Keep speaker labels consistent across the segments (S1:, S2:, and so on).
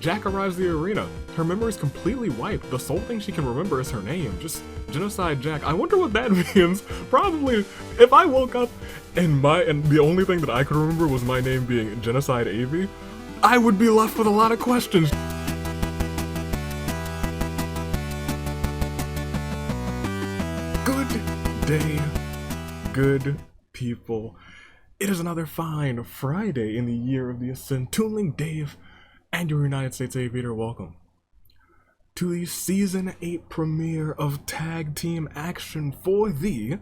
S1: Jack arrives at the arena. Her memory's completely wiped. The sole thing she can remember is her name. Just Genocide Jack. I wonder what that means. Probably, if I woke up and the only thing that I could remember was my name being Genocide AV, I would be left with a lot of questions. Good day, good people. It is another fine Friday in the year of the Ascent. Tooling Dave and your United States Aviator, welcome to the Season 8 premiere of Tag Team Action for the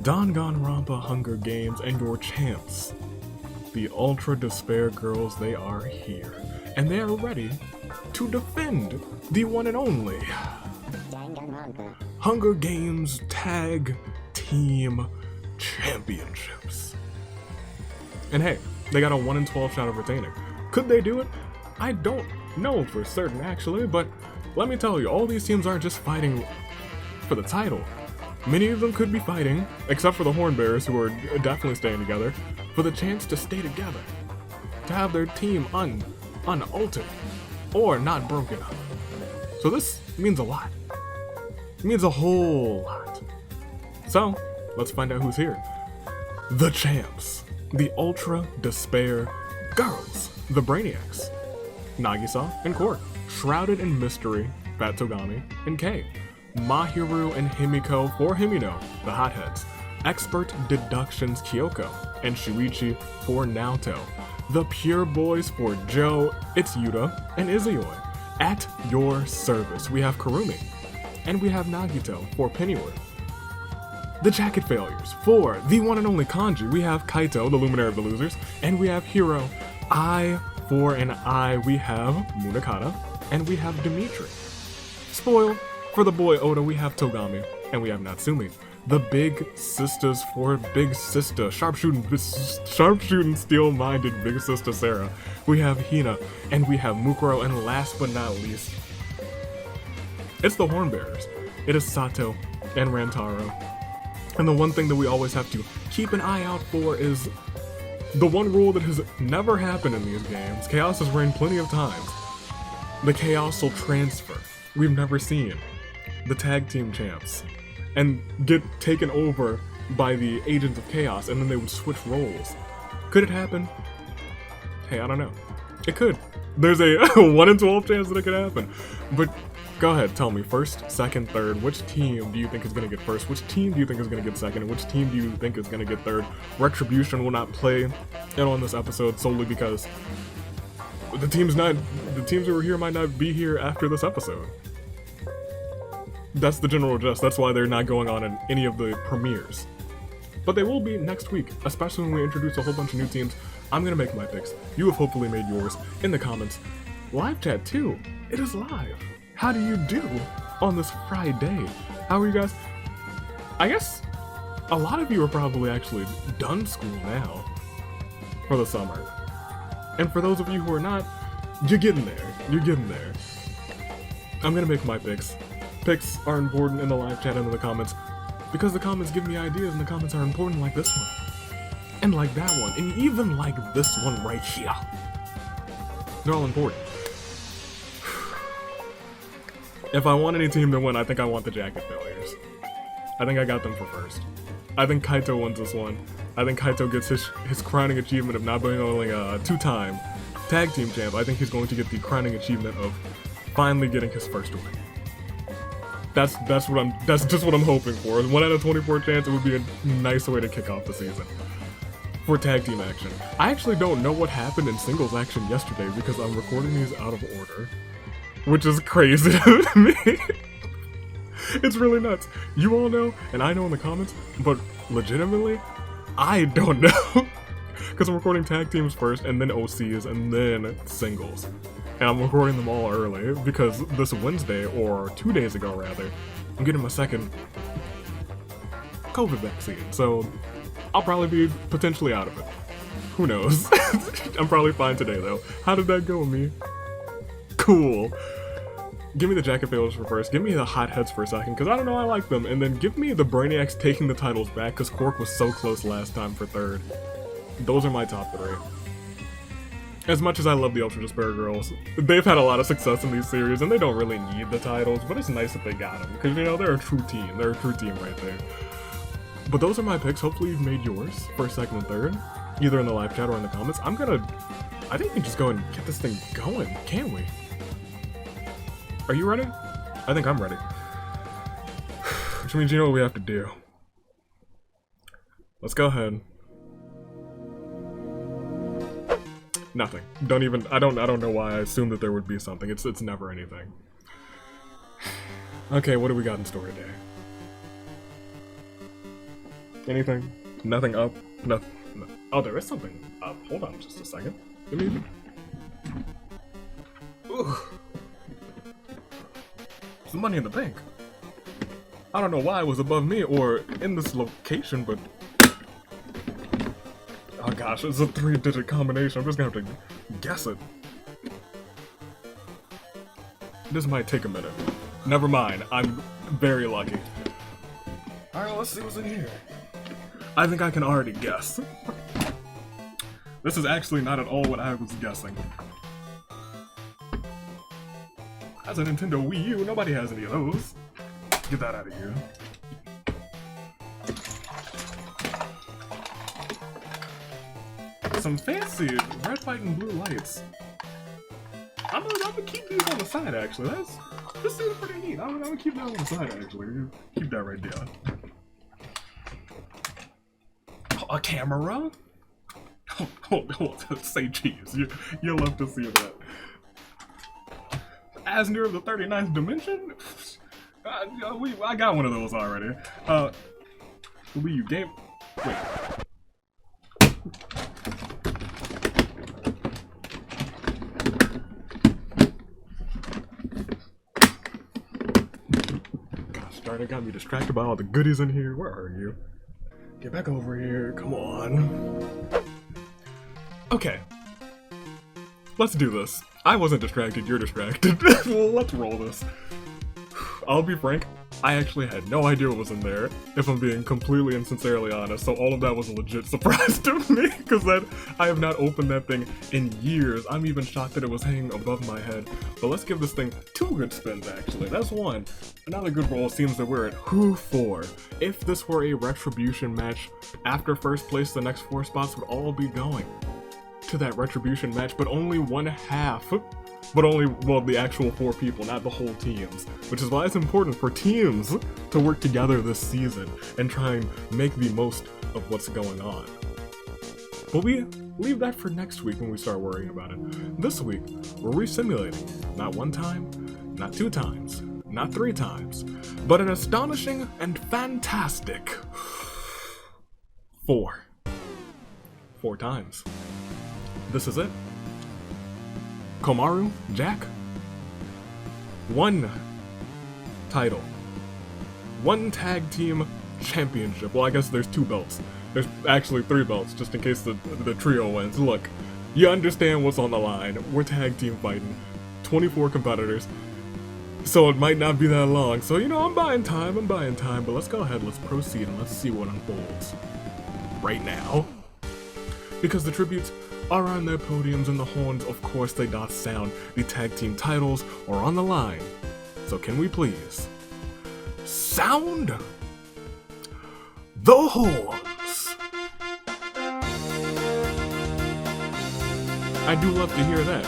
S1: Danganronpa Hunger Games, and your champs, the Ultra Despair Girls. They are here, and they are ready to defend the one and only Hunger Games Tag Team Championships. And hey, they got a 1 in 12 shot of retaining. Could they do it? I don't know for certain, actually, but let me tell you, all these teams aren't just fighting for the title. Many of them could be fighting, except for the Hornbearers, who are definitely staying together, for the chance to stay together, to have their team unaltered or not broken up. So this means a lot. It means a whole lot. So let's find out who's here. The champs. The Ultra Despair Girls, the Brainiacs, Nagisa and Kork, shrouded in mystery, Fat Togami and Kei, Mahiru and Himiko for Himino, the Hotheads, Expert Deductions Kyoko, and Shuichi for Naoto, the Pure Boys for Joe, it's Yuta, and Izuyoi. At your service, we have Kurumi, and we have Nagito for Pennywood. The Jacket Failures. For the one and only Kanji, we have Kaito, the Luminary of the Losers, and we have Hiro. For an I, we have Munakata, and we have Dimitri. Spoil. For the boy Oda, we have Togami, and we have Natsumi. The Big Sisters for Big Sister, sharpshooting, steel-minded Big Sister Sarah. We have Hina, and we have Mukuro, and last but not least, it's the Hornbearers. It is Sato and Rantaro. And the one thing that we always have to keep an eye out for is the one rule that has never happened in these games. Chaos has reigned plenty of times. The Chaosal transfer. We've never seen the tag team champs and get taken over by the Agents of Chaos, and then they would switch roles. Could it happen? Hey, I don't know. It could. There's a 1 in 12 chance that it could happen. But go ahead, tell me, first, second, third, which team do you think is going to get first? Which team do you think is going to get second? And which team do you think is going to get third? Retribution will not play in on this episode solely because the teams who are here might not be here after this episode. That's the general gist. That's why they're not going on in any of the premieres. But they will be next week, especially when we introduce a whole bunch of new teams. I'm going to make my picks. You have hopefully made yours in the comments. Live chat too. It is live. How do you do on this Friday? How are you guys? I guess a lot of you are probably actually done school now for the summer. And for those of you who are not, you're getting there. You're getting there. I'm gonna make my picks. Picks are important in the live chat and in the comments because the comments give me ideas, and the comments are important like this one. And like that one. And even like this one right here. They're all important. If I want any team to win, I think I want the Jacket Failures. I think I got them for first. I think Kaito wins this one. I think Kaito gets his crowning achievement of not being only a 2-time tag team champ. I think he's going to get the crowning achievement of finally getting his first win. That's just what I'm hoping for. 1 out of 24 chance, it would be a nice way to kick off the season. For tag team action. I actually don't know what happened in singles action yesterday because I'm recording these out of order. Which is crazy to me. It's really nuts. You all know, and I know in the comments, but legitimately, I don't know. Because I'm recording tag teams first, and then OCs, and then singles. And I'm recording them all early, because this Wednesday, or 2 days ago rather, I'm getting my second COVID vaccine. So I'll probably be potentially out of it. Who knows? I'm probably fine today though. How did that go, me? Cool. Give me the Jacket Failures for first, give me the Hotheads for a second, because I don't know, I like them, and then give me the Brainiacs taking the titles back, because Kork was so close last time for third. Those are my top 3. As much as I love the Ultra Despair Girls, they've had a lot of success in these series, and they don't really need the titles, but it's nice that they got them, because, you know, they're a true team. They're a true team right there. But those are my picks. Hopefully you've made yours, first, second, and third, either in the live chat or in the comments. I think we can just go and get this thing going, can't we? Are you ready? I think I'm ready. Which means you know what we have to do. Let's go ahead. Nothing. I don't know why I assumed that there would be something. It's never anything. Okay, what do we got in store today? Anything? Nothing up? Nothing. No. Oh, there is something up. Hold on just a second. Give me... Ooh. Some money in the bank. I don't know why it was above me or in this location, but... Oh gosh, it's a 3-digit combination. I'm just gonna have to guess it. This might take a minute. Never mind, I'm very lucky. Alright, let's see what's in here. I think I can already guess. This is actually not at all what I was guessing. That's a Nintendo Wii U, nobody has any of those. Get that out of here. Some fancy red, white, and blue lights. I'm gonna keep these on the side, actually. This seems pretty neat. I'm gonna keep that on the side, actually. Keep that right there. A camera? Say cheese. You'll love to see that. Asner of the 39th Dimension? I got one of those already. Wii U game. Wait. Gosh darn it, got me distracted by all the goodies in here. Where are you? Get back over here. Come on. Okay. Let's do this. I wasn't distracted, you're distracted. Let's roll this. I'll be frank, I actually had no idea what was in there, if I'm being completely and sincerely honest, so all of that was a legit surprise to me, because I have not opened that thing in years. I'm even shocked that it was hanging above my head. But let's give this thing 2 good spins, actually. That's 1. Another good roll seems that we're at who 4. If this were a retribution match, after first place, the next 4 spots would all be going to that retribution match, but only 1/2. But only, well, the actual 4 people, not the whole teams. Which is why it's important for teams to work together this season and try and make the most of what's going on. But we leave that for next week when we start worrying about it. This week, we're re-simulating. Not 1 time, not 2 times, not 3 times, but an astonishing and fantastic 4. 4 times. This is it. Komaru, Jack, 1 title, 1 tag team championship. Well, I guess there's 2 belts. There's actually 3 belts, just in case the trio wins. Look, you understand what's on the line. We're tag team fighting, 24 competitors, so it might not be that long. So, you know, I'm buying time, but let's go ahead, let's proceed, and let's see what unfolds right now. Because the tributes are on their podiums and the horns, of course, they doth sound. The tag team titles are on the line. So can we please sound the horns? I do love to hear that.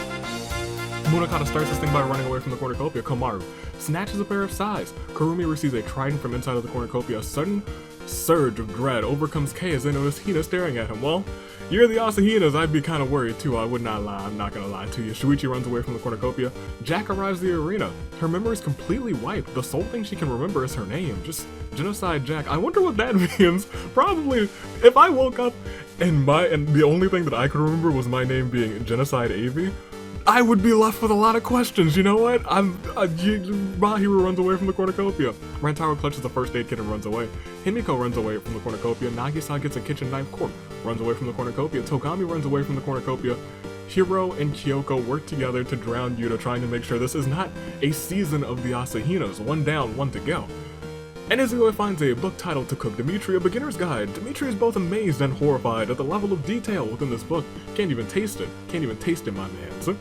S1: Munakata starts this thing by running away from the cornucopia. Komaru snatches a pair of sais. Kurumi receives a trident from inside of the cornucopia. A sudden surge of dread overcomes Kei as they notice Hina staring at him. Well, you're the Asahinas, I'd be kind of worried too, I would not lie, I'm not gonna lie to you. Shuichi runs away from the cornucopia. Jack arrives at the arena. Her memory is completely wiped. The sole thing she can remember is her name. Just Genocide Jack. I wonder what that means. Probably, if I woke up and the only thing that I could remember was my name being Genocide Avi, I would be left with a lot of questions, you know what? Mahiru runs away from the cornucopia. Rantaro clutches the first aid kit and runs away. Himiko runs away from the cornucopia. Nagisa gets a kitchen knife. Corp runs away from the cornucopia. Togami runs away from the cornucopia. Hiro and Kyoko work together to drown Yuta, trying to make sure this is not a season of the Asahinas. 1 down, 1 to go. And Izuyoi finds a book titled To Cook Dimitri, a beginner's guide. Dimitri is both amazed and horrified at the level of detail within this book. Can't even taste it. Can't even taste it, my man.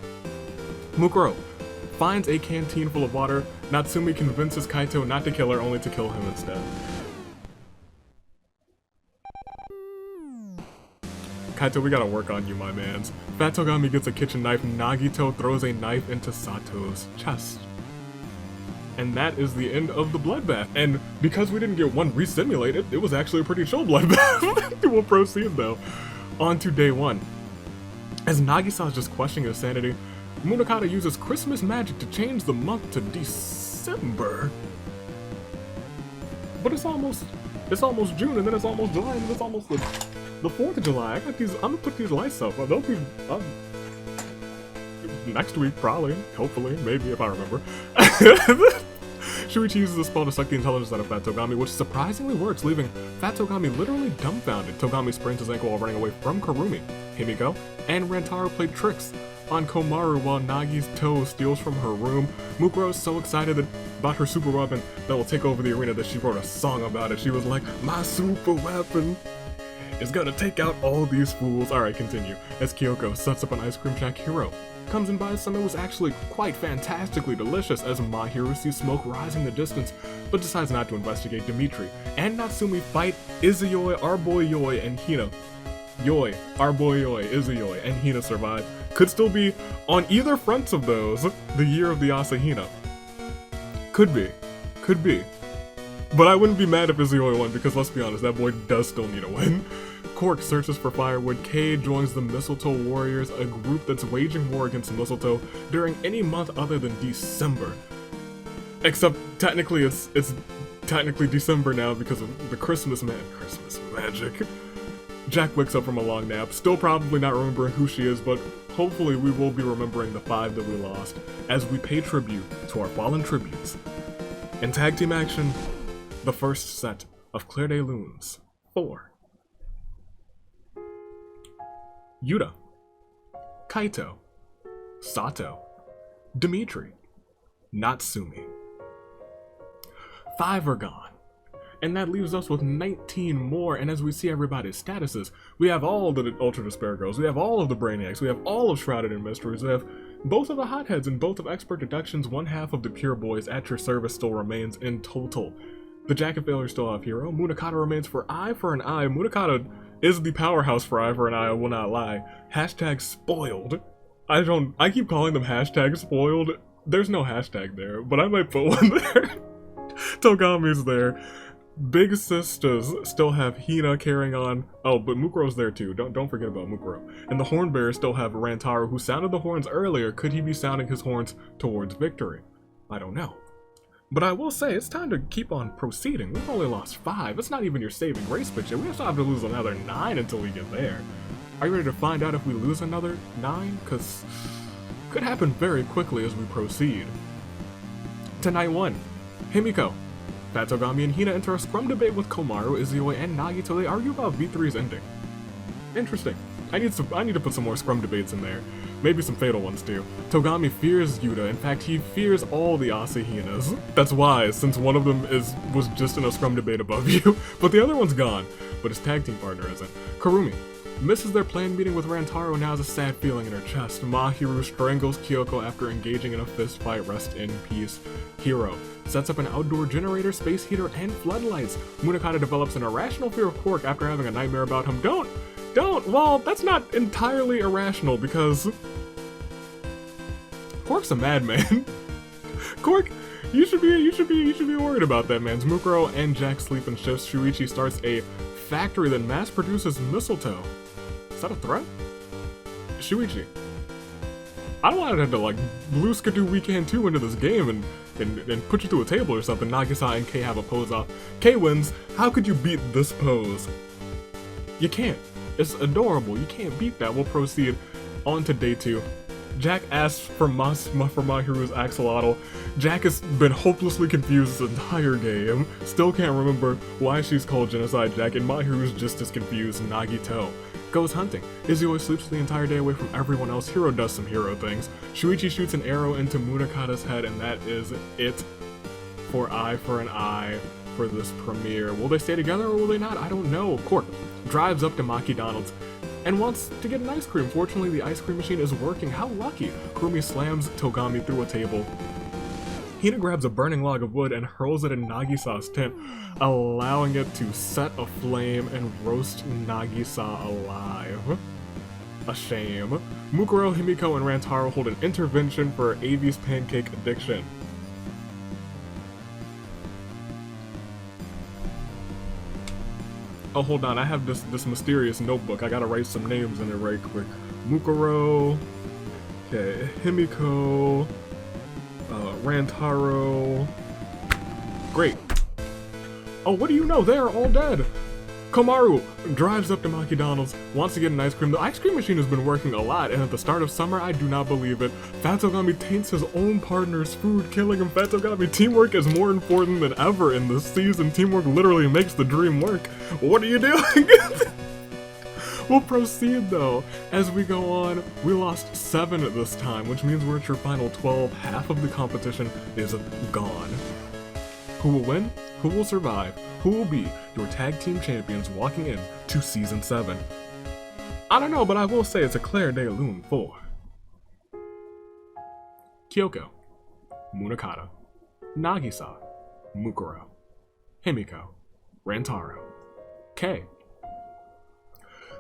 S1: Mukuro finds a canteen full of water. Natsumi convinces Kaito not to kill her, only to kill him instead. Kaito, we gotta work on you, my mans. Fat Togami gets a kitchen knife. Nagito throws a knife into Sato's chest. And that is the end of the bloodbath. And because we didn't get one re-simulated, it was actually a pretty chill bloodbath. We'll proceed though. On to day 1. As Nagisa is just questioning his sanity, Munakata uses Christmas magic to change the month to December. But it's almost June, and then it's almost July, and then it's almost the 4th of July. I'm gonna put these lights up. They'll be next week, probably, hopefully, maybe, if I remember. Shuichi uses the spell to suck the intelligence out of Fat Togami, which surprisingly works, leaving Fat Togami literally dumbfounded. Togami sprains his ankle while running away from Kurumi. Himiko and Rantaro play tricks on Komaru while Nagi's toe steals from her room. Mukuro is so excited about her super weapon that will take over the arena that she wrote a song about it. She was like, "My super weapon is gonna take out all these fools." Alright, continue. As Kyoko sets up an ice cream shack, Hiro comes and buys some. It was actually quite fantastically delicious as Mahiru sees smoke rise in the distance, but decides not to investigate. Dimitri and Natsumi fight Izuyoi, our boy Yoi, and Hina. Yoi, our boy Yoi, Izuyoi, and Hina survive. Could still be on either fronts of those, the year of the Asahina. Could be. But I wouldn't be mad if Izuyoi won, because let's be honest, that boy does still need a win. Cork searches for firewood. Kei joins the Mistletoe Warriors, a group that's waging war against mistletoe during any month other than December. Except technically it's technically December now because of the Christmas magic. Jack wakes up from a long nap, still probably not remembering who she is, but hopefully we will be remembering the 5 that we lost as we pay tribute to our fallen tributes. In tag team action, the first set of Claire de Lune's 4. Yuta, Kaito, Sato, Dimitri, Natsumi. 5 are gone. And that leaves us with 19 more, and as we see everybody's statuses, we have all the Ultra Despair Girls, we have all of the Brainiacs, we have all of Shrouded in Mysteries, we have both of the Hotheads and both of Expert Deductions. 1/2 of the Pure Boys at your service still remains in total. The Jacket Failures still have Hero. Munakata remains for Eye for an Eye. Munakata is the powerhouse for Eye for an Eye, I will not lie. Hashtag spoiled. I keep calling them hashtag spoiled. There's no hashtag there, but I might put one there. Togami's there. Big Sisters still have Hina carrying on. Oh, but Mukuro's there too. Don't forget about Mukuro. And the Hornbearers still have Rantaro, who sounded the horns earlier. Could he be sounding his horns towards victory? I don't know. But I will say, it's time to keep on proceeding. We've only lost 5. It's not even your saving grace pitch yet. We still have to lose another 9 until we get there. Are you ready to find out if we lose another 9? Because could happen very quickly as we proceed. To night 1, Himiko, Fat Togami, and Hina enter a scrum debate with Komaru, Izuyoi, and Nagito. They argue about V3's ending. Interesting. I need to put some more scrum debates in there. Maybe some fatal ones too. Togami fears Yuta. In fact, he fears all the Asahinas. That's wise, since one of them was just in a scrum debate above you, but the other one's gone. But his tag team partner isn't. Kurumi misses their planned meeting with Rantaro and now has a sad feeling in her chest. Mahiru strangles Kyoko after engaging in a fist fight. Rest in peace. Hiro sets up an outdoor generator, space heater, and floodlights. Munakata develops an irrational fear of Cork after having a nightmare about him. Well, that's not entirely irrational because Cork's a madman. Cork, you should be worried about that, man. Mukuro and Jack sleep in shifts. Shuichi starts a factory that mass produces mistletoe. Is that a threat? Shuichi, I don't want to have to like blue skidoo weekend 2 into this game and put you through a table or something. Nagisa and Kei have a pose off. Kei wins. How could you beat this pose? You can't. It's adorable. You can't beat that. We'll proceed on to day 2. Jack asks for Mahiru's axolotl. Jack has been hopelessly confused this entire game. Still can't remember why she's called Genocide Jack, and Mahiru's just as confused. Nagito goes hunting. Izuyoi sleeps the entire day away from everyone else. Hiro does some hero things. Shuichi shoots an arrow into Munakata's head, and that is it for Eye for an Eye for this premiere. Will they stay together or will they not? I don't know. Cork drives up to Maki Donald's and wants to get an ice cream. Fortunately, the ice cream machine is working. How lucky! Kurumi slams Togami through a table. Hina grabs a burning log of wood and hurls it in Nagisa's tent, allowing it to set aflame and roast Nagisa alive. A shame. Mukuro, Himiko, and Rantaro hold an intervention for Avi's pancake addiction. Oh, hold on, I have this mysterious notebook. I gotta write some names in it right quick. Mukuro, okay, Himiko, Rantaro. Great. Oh, what do you know? They are all dead. Komaru drives up to Maki Donald's, wants to get an ice cream. The ice cream machine has been working a lot, and at the start of summer, I do not believe it. Fat Togami taints his own partner's food, killing him. Fat Togami, teamwork is more important than ever in this season. Teamwork literally makes the dream work. What are you doing? We'll proceed though. As we go on, we lost 7 at this time, which means we're at your final 12. Half of the competition is gone. Who will win? Who will survive? Who will be your tag team champions walking in to season 7? I don't know, but I will say it's a Claire de Lune for Kyoko, Munakata, Nagisa, Mukuro, Himiko, Rantaro, Kei.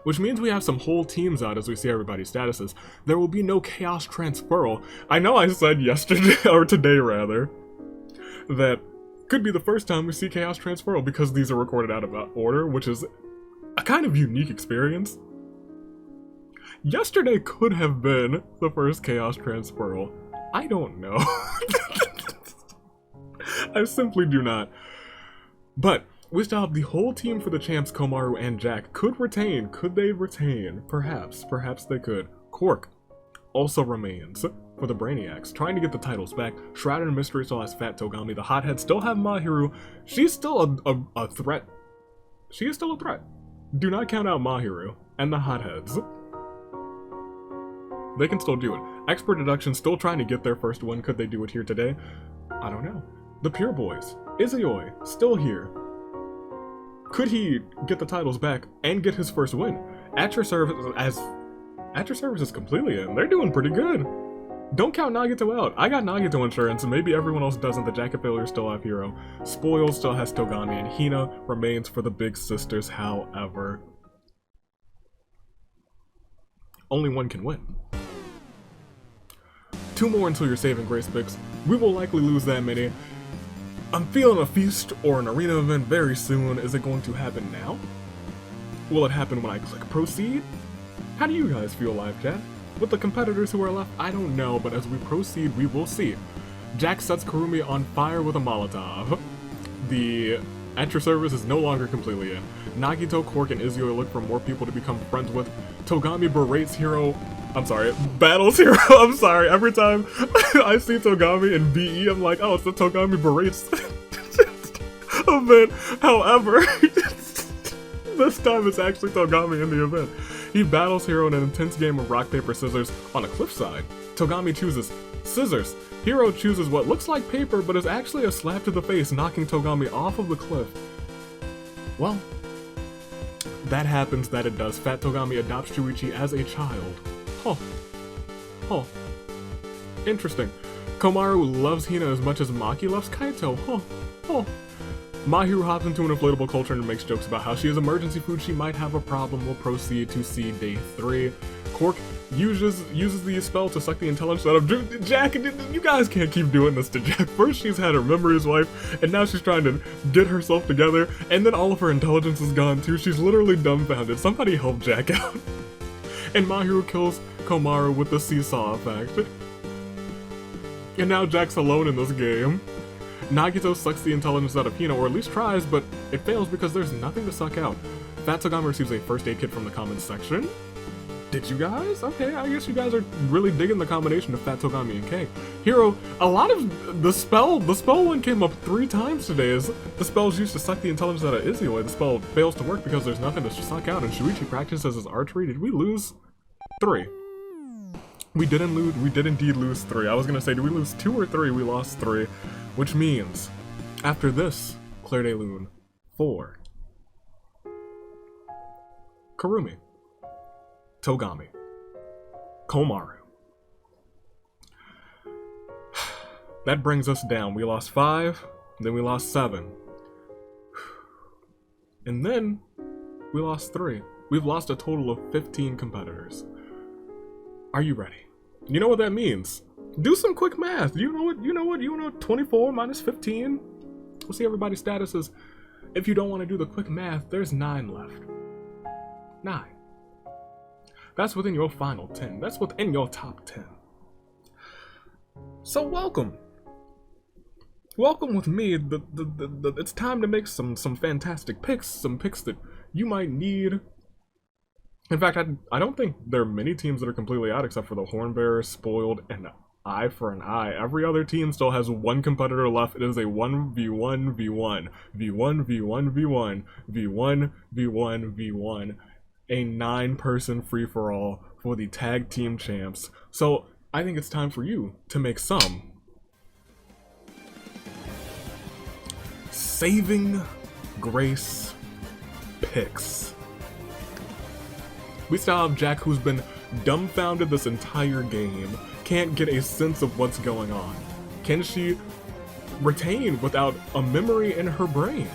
S1: Which means we have some whole teams out as we see everybody's statuses. There will be no chaos transferal. I know I said yesterday, or today rather, that could be the first time we see chaos transferal because these are recorded out of order, which is a kind of unique experience. Yesterday could have been the first chaos transferal. I don't know. I simply do not. But we still have the whole team for the champs. Komaru and Jack could retain. Could they retain? Perhaps. Perhaps they could. Cork also remains for the Brainiacs, trying to get the titles back. Shrouded in Mystery still has Fat Togami. The Hotheads still have Mahiru. She's still a threat. She is still a threat. Do not count out Mahiru and the Hotheads. They can still do it. Expert Deduction still trying to get their first win. Could they do it here today? I don't know. The Pure Boys. Izuyoi still here. Could he get the titles back and get his first win? At Your Service is completely in. They're doing pretty good. Don't count Nagito out. I got Nagito insurance, and maybe everyone else doesn't. The Jacket Failure still have Hero. Spoil still has Togami, and Hina remains for the Big Sisters, however. Only one can win. 2 more until your saving grace picks. We will likely lose that many. I'm feeling a feast or an arena event very soon. Is it going to happen now? Will it happen when I click proceed? How do you guys feel, live chat? With the competitors who are left, I don't know, but as we proceed, we will see. Jack sets Kurumi on fire with a Molotov. The At Your Service is no longer completely in. Nagito, Cork, and Izuyoi look for more people to become friends with. Togami berates Hero. I'm sorry, battles Hero. I'm sorry, every time I see Togami in BE, I'm like, oh, it's the Togami berates event. However, this time it's actually Togami in the event. He battles Hero in an intense game of rock, paper, scissors on a cliffside. Togami chooses scissors. Hero chooses what looks like paper, but is actually a slap to the face, knocking Togami off of the cliff. Well, that happens, that it does. Fat Togami adopts Shuichi as a child. Huh. Huh. Interesting. Komaru loves Hina as much as Maki loves Kaito. Huh. Huh. Mahiru hops into an inflatable culture and makes jokes about how she is emergency food. She might have a problem. We'll proceed to see day 3. Cork uses the spell to suck the intelligence out of Jack. You guys can't keep doing this to Jack. First she's had her memories wiped, and now she's trying to get herself together, and then all of her intelligence is gone too. She's literally dumbfounded. Somebody help Jack out. And Mahiru kills Komaru with the seesaw effect. And now Jack's alone in this game. Nagito sucks the intelligence out of Hina, or at least tries, but it fails because there's nothing to suck out. Fat Togami receives a first aid kit from the comments section. Did you guys? Okay, I guess you guys are really digging the combination of Fat Togami and Kei. Hero, a lot of the spell one came up 3 times today. Is the spell is used to suck the intelligence out of Izuyoi. The spell fails to work because there's nothing to suck out, and Shuichi practices his archery. Did we lose 3? We did indeed lose 3. I was gonna say, did we lose 2 or 3? We lost 3. Which means, after this, Claire de Lune. 4. Karumi. Togami. Komaru. That brings us down. We lost 5, then we lost 7. And then we lost 3. We've lost a total of 15 competitors. Are you ready? You know what that means. Do some quick math. You know 24 minus 15. We'll see everybody's statuses. If you don't want to do the quick math, there's 9 left. 9. That's within your final 10. That's within your top 10. So welcome. Welcome with me. It's time to make some fantastic picks. Some picks that you might need. In fact, I don't think there are many teams that are completely out except for the Hornbearers, Spoiled, and Eye for an Eye. Every other team still has 1 competitor left. It is a 1v1v1. V1, V1, V1, V1, V1, V1. A 9-person free-for-all for the tag team champs. So I think it's time for you to make some saving grace picks. We still have Jack, who's been dumbfounded this entire game, can't get a sense of what's going on. Can she retain without a memory in her brain?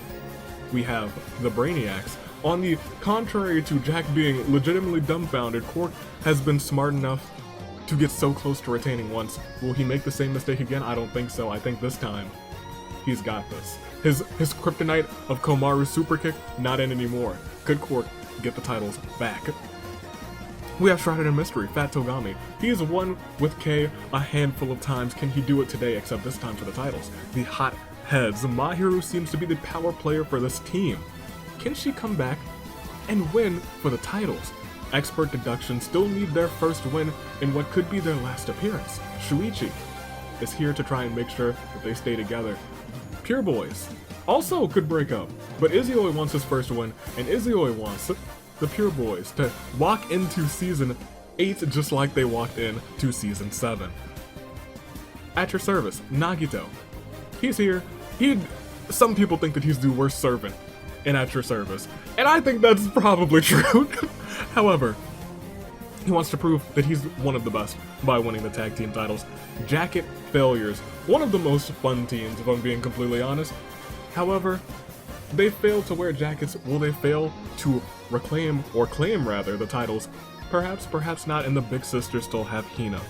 S1: We have the Brainiacs. On the contrary to Jack being legitimately dumbfounded, Quark has been smart enough to get so close to retaining once. Will he make the same mistake again? I don't think so. I think this time, he's got this. His kryptonite of Komaru's super kick, not in anymore. Could Quark get the titles back? We have Shrouded in Mystery, Fat Togami. He has won with K a handful of times. Can he do it today, except this time for the titles? The Hot Heads. Mahiru seems to be the power player for this team. Can she come back and win for the titles? Expert Deduction still need their first win in what could be their last appearance. Shuichi is here to try and make sure that they stay together. Pure Boys also could break up, but Izuyoi wants his first win, and Izuyoi wants the Pure Boys to walk into Season 8 just like they walked into Season 7. At your service, Nagito. He's here. Some people think that he's the worst servant in At Your Service, and I think that's probably true. However, he wants to prove that he's one of the best by winning the tag team titles. Jacket Failures, one of the most fun teams, if I'm being completely honest. However, they fail to wear jackets. Will they fail to reclaim, or claim rather, the titles? Perhaps, perhaps not, and the Big Sisters still have Hina.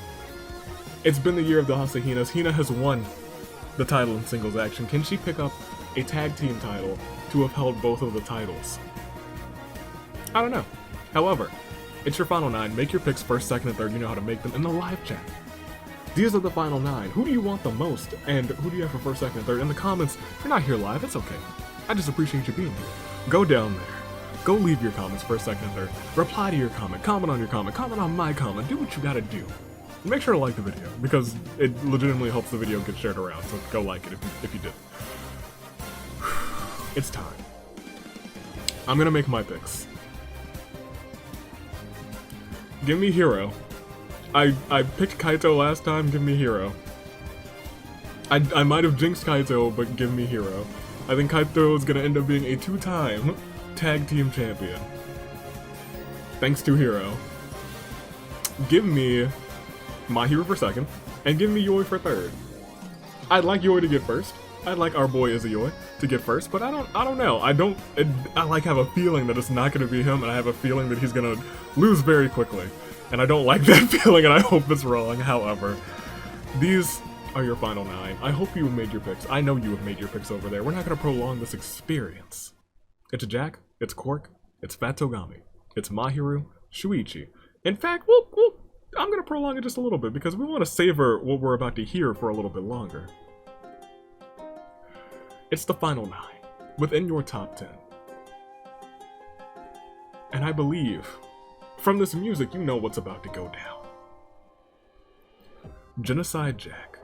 S1: It's been the year of the Hasahinas. Hina has won the title in singles action. Can she pick up a tag team title to have held both of the titles? I don't know. However, it's your final 9. Make your picks first, second, and third. You know how to make them in the live chat. These are the final 9. Who do you want the most? And who do you have for first, second, and third? In the comments, if you're not here live, it's okay. I just appreciate you being here. Go down there. Go leave your comments first, second, and third. Reply to your comment. Comment on your comment. Comment on my comment. Do what you gotta do. And make sure to like the video, because it legitimately helps the video get shared around. So go like it if you did. It's time. I'm gonna make my picks. Give me Hero. I picked Kaito last time, give me Hero. I might have jinxed Kaito, but give me Hero. I think Kaito is gonna end up being a 2-time tag team champion. Thanks to Hero. Give me Mahiru for second, and give me Yoi for third. I'd like Yoi to get first. I'd like our boy Izuyoi to get first, but I don't know. I have a feeling that it's not gonna be him, and I have a feeling that he's gonna lose very quickly. And I don't like that feeling, and I hope it's wrong. However, these are your final 9. I hope you have made your picks. I know you have made your picks over there. We're not gonna prolong this experience. It's Jack, it's Quark, it's Fat Togami, it's Mahiru, Shuichi. In fact, I'm gonna prolong it just a little bit because we want to savor what we're about to hear for a little bit longer. It's the final 9, within your top 10. And I believe, from this music, you know what's about to go down. Genocide Jack,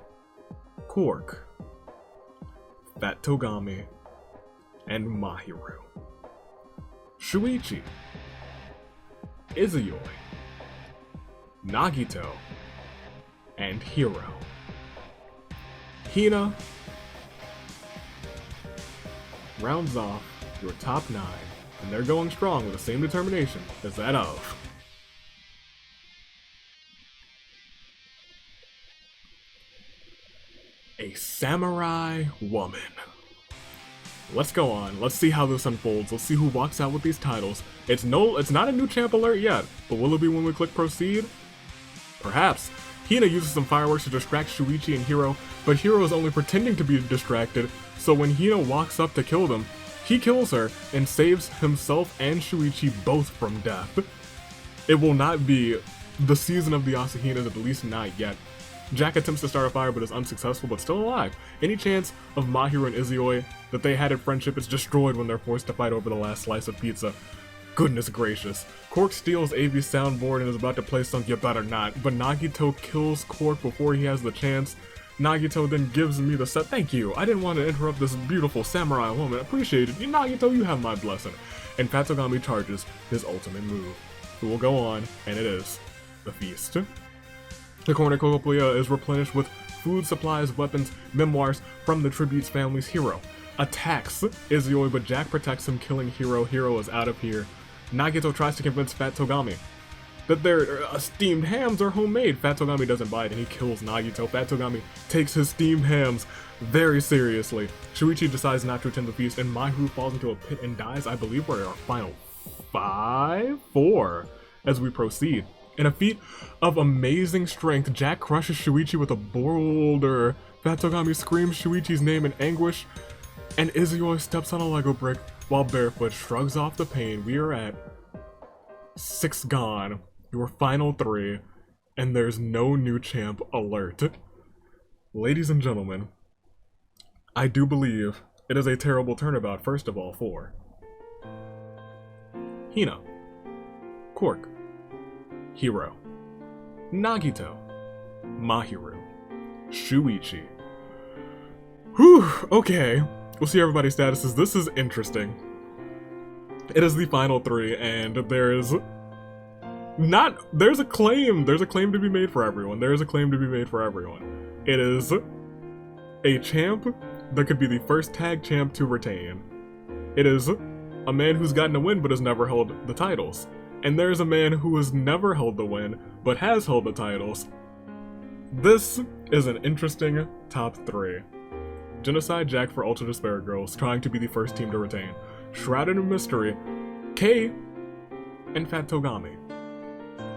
S1: Quark, Fat Togami, and Mahiru. Shuichi, Izuyoi, Nagito, and Hiro. rounds off your top 9, and they're going strong with the same determination as that of a samurai woman. Let's go on. Let's see how this unfolds. Let's see who walks out with these titles. It's not a new champ alert yet, but will it be when we click proceed? Perhaps. Hina uses some fireworks to distract Shuichi and Hiro, but Hiro is only pretending to be distracted, so when Hina walks up to kill them, he kills her and saves himself and Shuichi both from death. It will not be the season of the Asahinas, at least not yet. Jack attempts to start a fire but is unsuccessful but still alive. Any chance of Mahiru and Izuyoi that they had in friendship is destroyed when they're forced to fight over the last slice of pizza. Goodness gracious. Cork steals AV's soundboard and is about to play some You Better Not, but Nagito kills Cork before he has the chance. Nagito then gives me the set. Thank you. I didn't want to interrupt this beautiful samurai woman. Appreciate it. Nagito, you have my blessing. And Fatogami charges his ultimate move. Who will go on, and it is the feast. The cornucopia is replenished with food, supplies, weapons, memoirs from the Tribute's family's hero. Attacks Izuyoi, but Jack protects him, killing Hiro. Hiro is out of here. Nagito tries to convince Fat Togami that their steamed hams are homemade. Fat Togami doesn't buy it and he kills Nagito. Fat Togami takes his steamed hams very seriously. Shuichi decides not to attend the feast and Mahiru falls into a pit and dies. I believe we're at our final 4 as we proceed. In a feat of amazing strength, Jack crushes Shuichi with a boulder. Fat Togami screams Shuichi's name in anguish, and Izuyoi steps on a Lego brick while Barefoot shrugs off the pain. We are at 6 gone, your final 3, and there's no new champ alert. Ladies and gentlemen, I do believe it is a terrible turnabout, first of all, for Hina, Cork, Hiro, Nagito, Mahiru, Shuichi. Whew, okay. We'll see everybody's statuses. This is interesting. It is the final 3, and there's a claim to be made for everyone. There is a claim to be made for everyone. It is a champ that could be the first tag champ to retain. It is a man who's gotten a win but has never held the titles. And there's a man who has never held the win, but has held the titles. This is an interesting top 3. Genocide Jack for Ultra Despair Girls, trying to be the first team to retain. Shrouded in Mystery, Kei, and Fat Togami.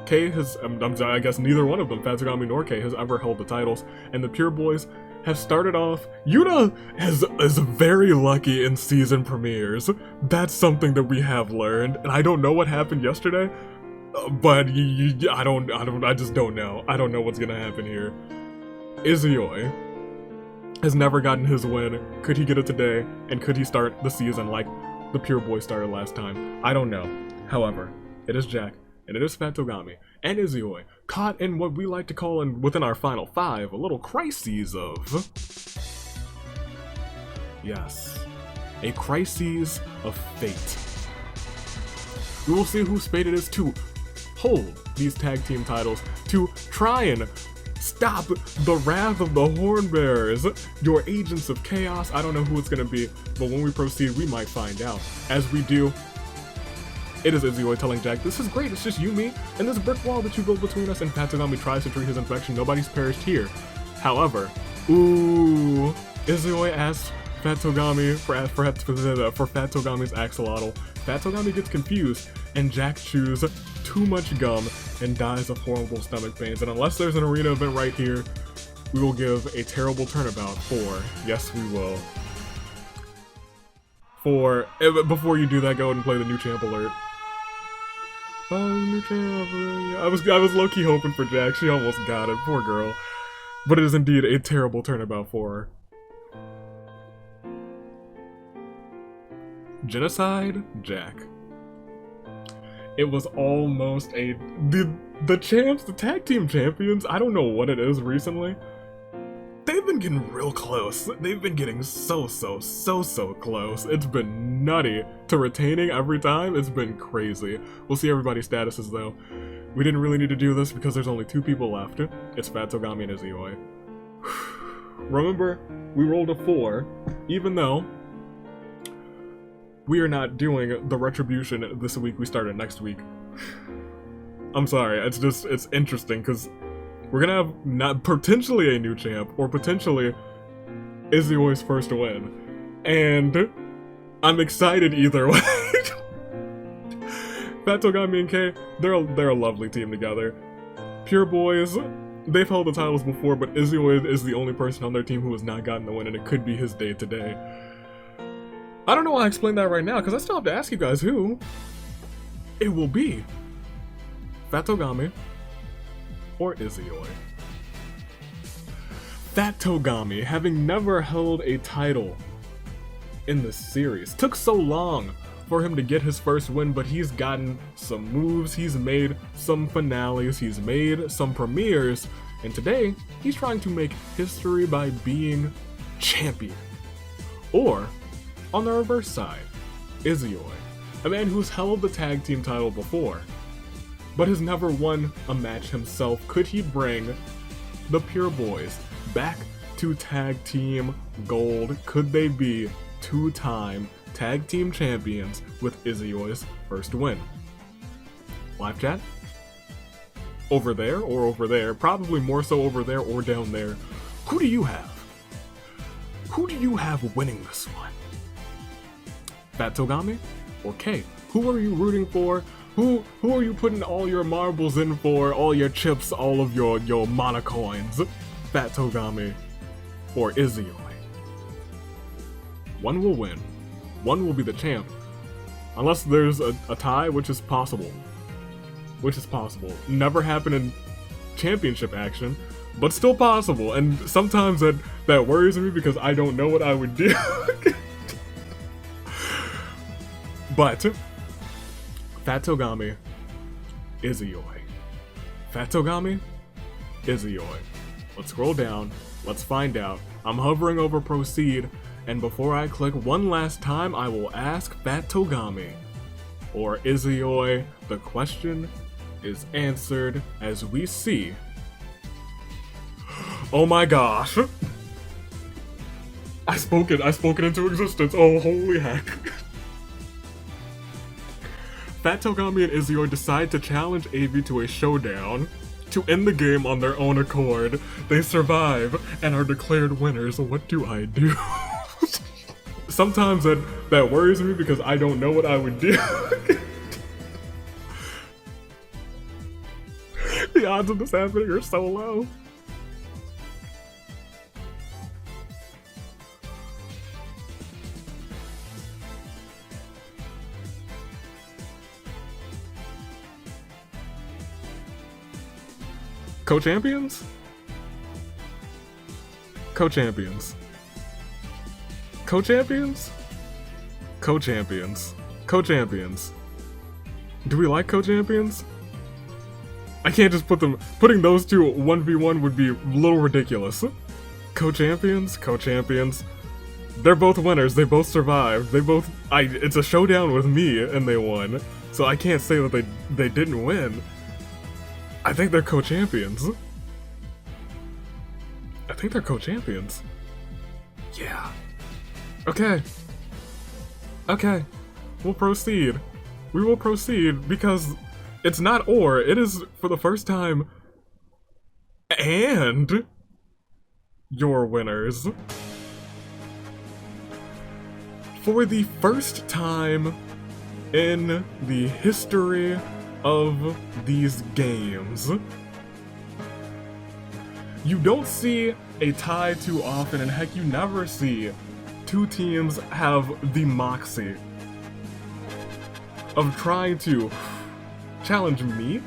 S1: Kei has, I guess neither one of them, Fat Togami nor Kei, has ever held the titles, and the Pure Boys have started off. Yuna is very lucky in season premieres. That's something that we have learned, and I don't know what happened yesterday, but I just don't know. I don't know what's gonna happen here. Izuyoi has never gotten his win. Could he get it today? And could he start the season like the Pure Boy started last time? I don't know. However, it is Jack, and it is Fat Togami, and Izuyoi, caught in what we like to call within our final 5, a little crises of... Yes, a crises of fate. We will see whose fate it is to hold these tag team titles, to try and stop the wrath of the Horn Bearers, your agents of chaos. I don't know who it's gonna be, but when we proceed, we might find out. As we do, it is Izuyoi telling Jack, "This is great, it's just you, me, and this brick wall that you built between us," and Fat Togami tries to treat his infection. Nobody's perished here. However, Izuyoi asks Fat Togami for Fat Togami's axolotl. Fat Togami gets confused, and Jack chews too much gum and dies of horrible stomach pains. And unless there's an arena event right here, we will give a terrible turnabout for, yes we will. Before you do that, go ahead and play the new champ alert. Oh, new champ. I was low-key hoping for Jack. She almost got it. Poor girl. But it is indeed a terrible turnabout for her. Genocide Jack. It was almost the champs, the tag team champions. I don't know what it is recently. They've been getting real close. They've been getting so close. It's been nutty to retaining every time. It's been crazy. We'll see everybody's statuses though. We didn't really need to do this because there's only 2 people left. It's Fat Togami and Izuyoi. Remember, we rolled a 4, even though we are not doing the Retribution this week, we start it next week. I'm sorry, it's interesting, because we're gonna have not potentially a new champ, or potentially Izioi's first win. And I'm excited either way. Fat Togami and Kay, they're a lovely team together. Pure Boys, they've held the titles before, but Izioi is the only person on their team who has not gotten the win, and it could be his day today. I don't know why I explained that right now, because I still have to ask you guys who it will be. Fat Togami or Izioi. Fat Togami, having never held a title in this series, took so long for him to get his first win, but he's gotten some moves, he's made some finales, he's made some premieres, and today he's trying to make history by being champion. Or, on the reverse side, Izioi, a man who's held the tag team title before, but has never won a match himself. Could he bring the Pure Boys back to tag team gold? Could they be two-time tag team champions with Izioi's first win? Live chat? Over there or over there? Probably more so over there or down there. Who do you have? Who do you have winning this one? Fat Togami or Kay? Who are you rooting for? Who are you putting all your marbles in for? All your chips, all of your monocoins? Fat Togami or Izioi? One will win. One will be the champ. Unless there's a tie, which is possible. Which is possible. Never happened in championship action, but still possible. And sometimes that worries me because I don't know what I would do. But Fat Togami, Izioi. Fat Togami, Izioi. Let's scroll down. Let's find out. I'm hovering over proceed, and before I click one last time, I will ask Fat Togami or Izioi. The question is answered as we see. Oh my gosh! I spoke it into existence. Oh, holy heck. Fat Togami and Izioi decide to challenge AV to a showdown to end the game on their own accord. They survive and are declared winners. What do I do? Sometimes that worries me because I don't know what I would do. The odds of this happening are so low. Co-champions? Co-champions. Co-champions? Co-champions. Co-champions. Do we like co-champions? I can't just putting those two 1v1 would be a little ridiculous. Co-champions? Co-champions. They're both winners, they both survived, it's a showdown with me and they won. So I can't say that they didn't win. I think they're co-champions. I think they're co-champions. Yeah. Okay. Okay. We'll proceed. We will proceed because it's not or, it is for the first time. And your winners. For the first time in the history of these games, you don't see a tie too often, and heck, you never see two teams have the moxie of trying to challenge me,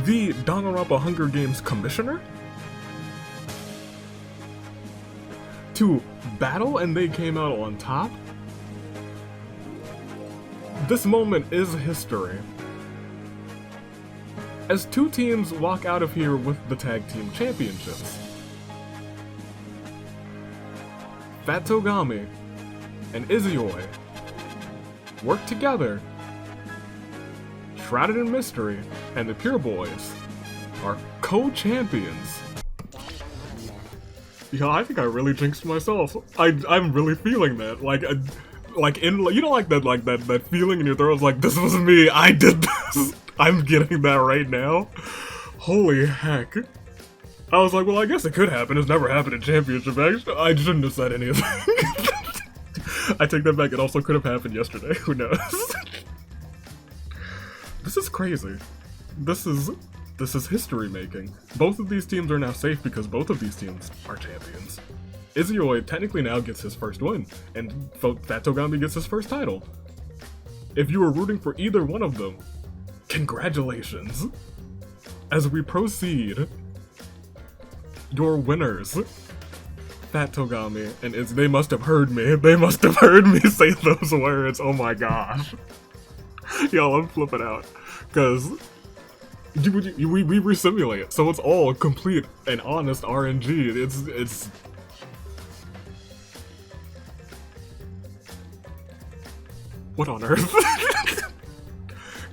S1: the Danganronpa Hunger Games commissioner, to battle and they came out on top. This moment is history. As two teams walk out of here with the tag team championships. Fat Togami and Izioi work together, shrouded in mystery, and the Pure Boys are co-champions. Yeah, I think I really jinxed myself. I'm really feeling that. Like, like that feeling in your throat was like, this was me, I did this. I'm getting that right now. Holy heck. I was like, well, I guess it could happen. It's never happened in championship. Actually, I shouldn't have said anything. I take that back. It also could have happened yesterday. Who knows? This is crazy. This is history making. Both of these teams are now safe because both of these teams are champions. Izuyoi technically now gets his first win, and Fat Togami gets his first title. If you were rooting for either one of them, congratulations. As we proceed, your winners, Fat Togami and they must have heard me. They must have heard me say those words. Oh my gosh. Yo, I'm flipping out. Because we resimulate, so it's all complete and honest RNG. It's what on earth?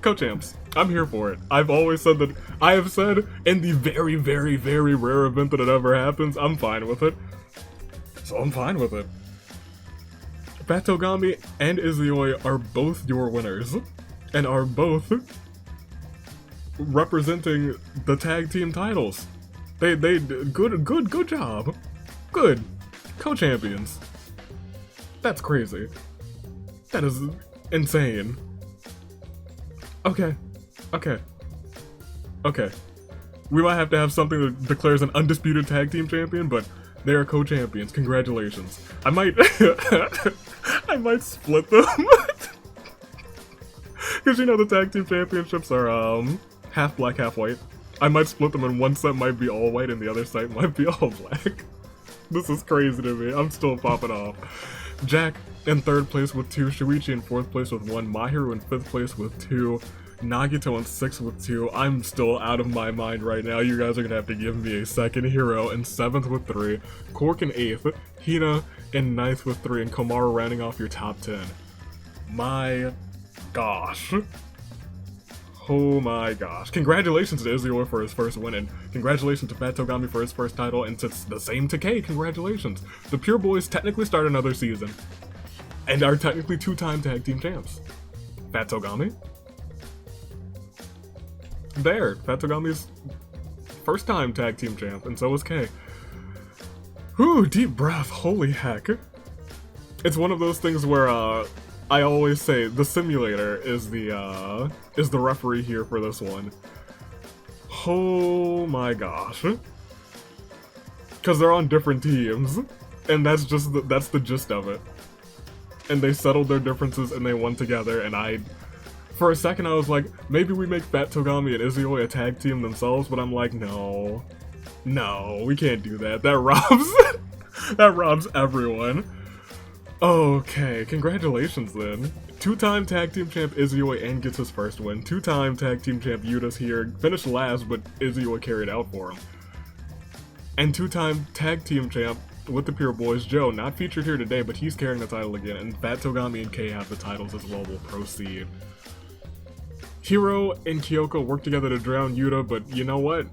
S1: Co-champs, I'm here for it. I've always said that. I have said in the very, very, very rare event that it ever happens, I'm fine with it. So I'm fine with it. Fat Togami and Izuyoi are both your winners, and are both representing the tag team titles. They good job. Good. Co-champions. That's crazy. That is insane. Okay. We might have to have something that declares an undisputed tag team champion, but they are co-champions. Congratulations. I might I might split them. Because you know the tag team championships are half black, half white. I might split them and one set might be all white and the other side might be all black. This is crazy to me. I'm still popping off. Jack in 3rd place with 2, Shuichi in 4th place with 1, Mahiru in 5th place with 2, Nagito in 6th with 2. I'm still out of my mind right now. You guys are gonna have to give me a second. Hero in 7th with 3, Cork in 8th, Hina in 9th with 3, and Komaru rounding off your top 10. My gosh. Oh my gosh. Congratulations to Izuyoi for his first win, and congratulations to Fat Togami for his first title, and it's the same to K, congratulations. The Pure Boys technically start another season, and are technically 2-time tag team champs. Fat Togami. There, Fat Togami's first time tag team champ, and so is K. Whew, deep breath, holy heck. It's one of those things where, I always say the simulator is the referee here for this one. Oh my gosh. Because they're on different teams, and that's the gist of it. And they settled their differences and they won together, and for a second I was like, maybe we make Fat Togami and Izuyoi a tag team themselves, but I'm like, no, we can't do that. That robs everyone. Okay, congratulations then. 2-time tag team champ Izuyoi and gets his first win. 2-time tag team champ Yuta's here, finished last, but Izuyoi carried out for him. And 2-time tag team champ with the Pure Boys, Joe, not featured here today, but he's carrying the title again, and Fat Togami and Kei have the titles as well. We'll proceed. Hiro and Kyoko work together to drown Yuta, but you know what?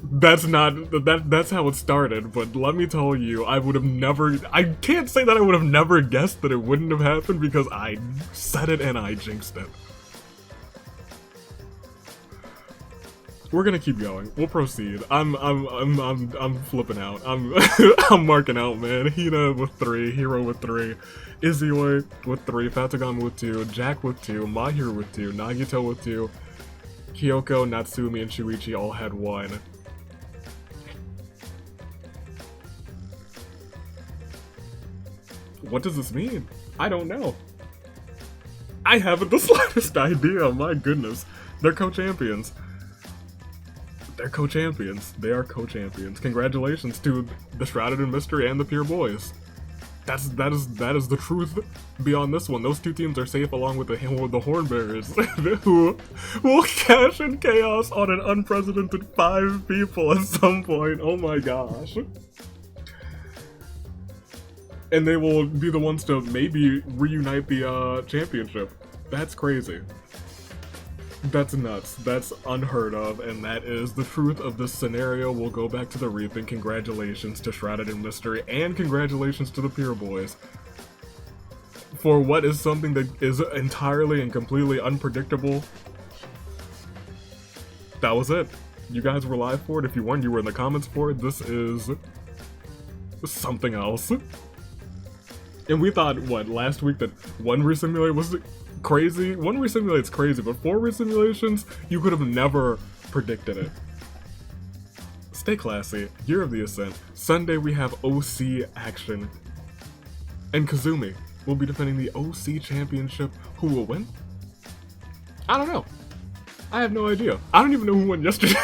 S1: That's how it started, but let me tell you, I can't say that I would have never guessed that it wouldn't have happened because I said it and I jinxed it. We're gonna keep going. We'll proceed. I'm flipping out. I'm marking out, man. Hina with 3, Hiro with 3, Izuyoi with 3, Fat Togami with 2, Jack with 2, Mahiru with 2, Nagito with 2, Kyoko, Natsumi, and Shuichi all had 1. What does this mean? I don't know. I haven't the slightest idea, my goodness. They're co-champions. They're co-champions. They are co-champions. Congratulations to the Shrouded in Mystery and the Pure Boys. That is the truth beyond this one. Those two teams are safe along with the Hornbearers, who will cash in chaos on an unprecedented 5 people at some point. Oh my gosh. And they will be the ones to maybe reunite the championship. That's crazy. That's nuts. That's unheard of, and that is the truth of this scenario. We'll go back to the reaping. Congratulations to Shrouded in Mystery, and congratulations to the Pure Boys. for what is something that is entirely and completely unpredictable. That was it. You guys were live for it. If you weren't, you were in the comments for it. This is something else. And we thought, what, last week that one resimulate was crazy? One resimulate's crazy, but 4 resimulations, you could have never predicted it. Stay classy. Year of the Ascent. Sunday we have OC action. And Kazumi will be defending the OC championship. Who will win? I don't know. I have no idea. I don't even know who won yesterday.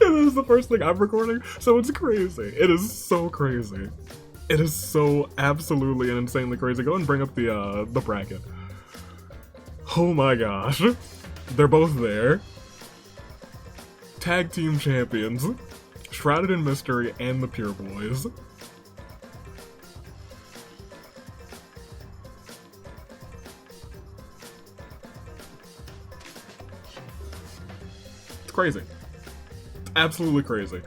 S1: And this is the first thing I'm recording, so it's crazy. It is so crazy. It is so absolutely and insanely crazy. Go and bring up the bracket. Oh my gosh. They're both there. Tag team champions. Shrouded in Mystery and the Pure Boys. It's crazy. It's absolutely crazy.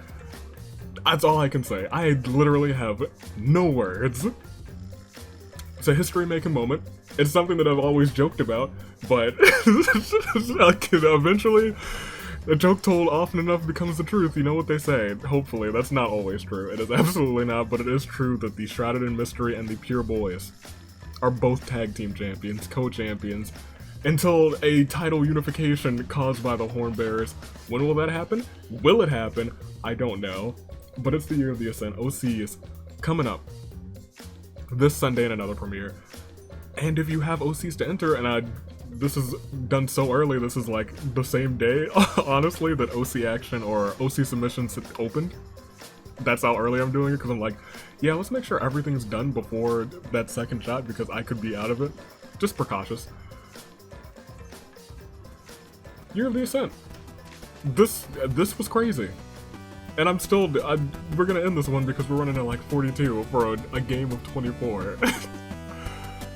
S1: That's all I can say. I literally have no words. It's a history-making moment. It's something that I've always joked about, but eventually, a joke told often enough becomes the truth. You know what they say. Hopefully, that's not always true. It is absolutely not, but it is true that the Shrouded in Mystery and the Pure Boys are both tag team champions, co-champions, until a title unification caused by the Horn Bearers. When will that happen? Will it happen? I don't know. But it's the Year of the Ascent. OC is coming up this Sunday in another premiere. And if you have OCs to enter, and this is done so early, this is like the same day, honestly, that OC action or OC submissions opened. That's how early I'm doing it, because I'm like, yeah, let's make sure everything's done before that second shot, because I could be out of it. Just precautious. Year of the Ascent. This was crazy. And we're gonna end this one because we're running at like 42 for a game of 24.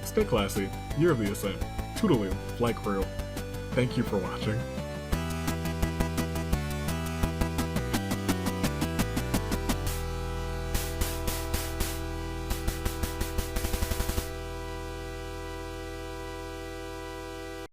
S1: Stay classy. Year of the Ascent. Toodaloo. Flight crew. Thank you for watching.